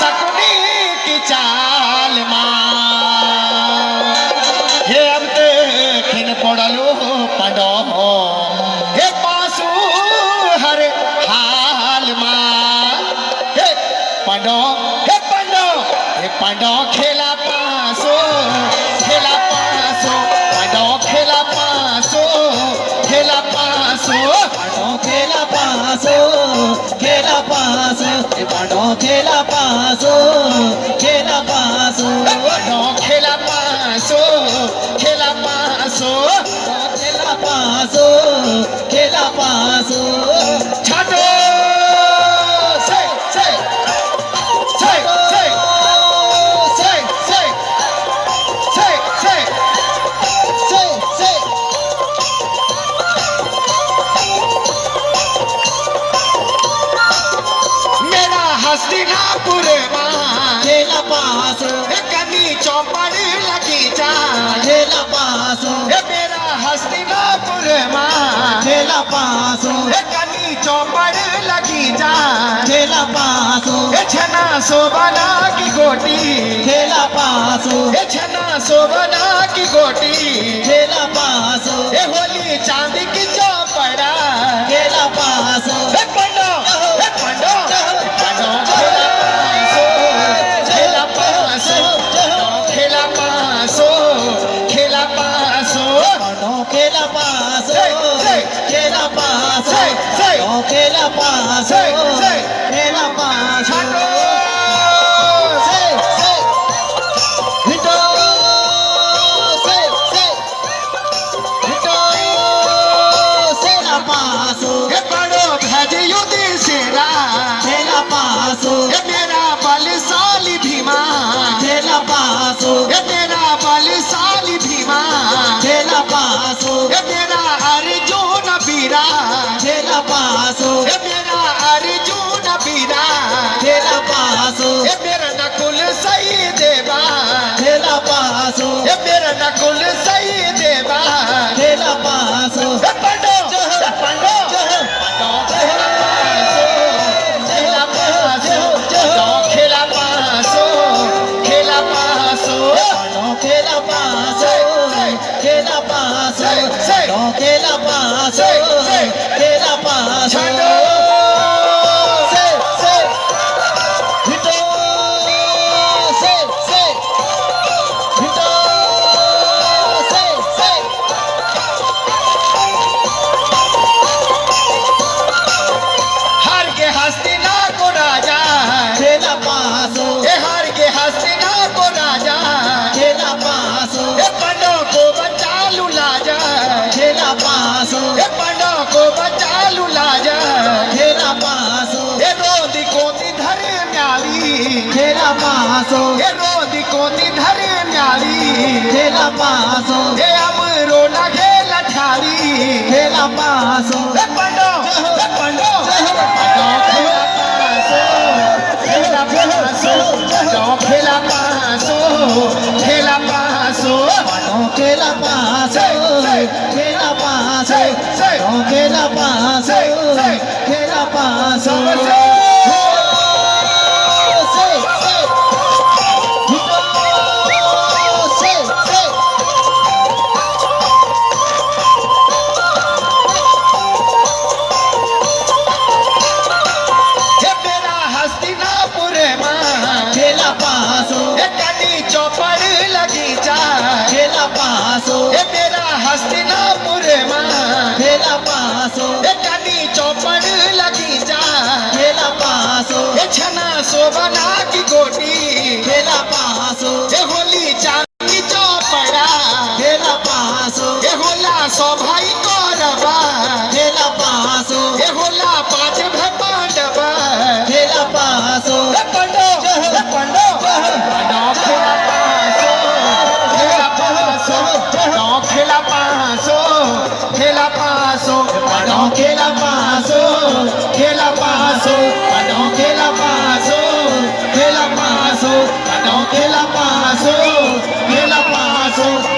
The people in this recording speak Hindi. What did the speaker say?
शकुनी की चाल हे अब देखिन पड़लो पंडो हे पासू हर हाल हे पंडो हे पंडो हे पंडो खेला पासो पंडो खेला पासो पंडो खेला पासो पंडो खेला पासो पंडो खेला पासो छाटो हस्तिनापुर खेला पासो कनी चौपड़ लगी जा खेला पासो मेरा हस्तिनापुर खेला पासो कनी चौपड़ लगी जा खेला पासो छना सोबना की गोटी खेला पासो छना सोबना की गोटी खेला पासो होली चांदी की चौपड़ा खेला पासो पंडो पंडो पंडो मेरा बलशाली भीमा खेला पासो मेरा बलशाली भीमा खेला पासो मेरा अर्जुन बीरा खेला पासो मेरा अर्जुन बीरा खेला पासो मेरा नकुल सही देवा खेला पासो मेरा नकुल सही देवा खेला पासो पंडो पंडो पंडो को बचा लूला जा खेला पासो रोदी कोती धरे म्याली खेला पासो रोदी कोती धरे म्याली खेला पासो अमरो लगे लठारी खेला पासो पंडो पंडो पंडो खेला पासो पंडो खेला पासो पंडो खेला पासो खेला पासो खेला पासो खेला पासो मेरा हस्तिनापुर खेला पासो कनी चौपड़ लगी जा खेला पासो मेरा हस्तिनापुर खेला पासो कनी चौपड़ लगी जा खेला पासो छना सोबना की गोटी खेला पासो होली चांदी चौपड़ा खेला पासो होला सो भाई कौरवा खेला पासो होला पांच पांडवा खेला पासो पंडो पंडो पंडो खेला पासो खेला पासो खेला पासो पंडो खेला पासो खेला पासो पंडो खेला पासो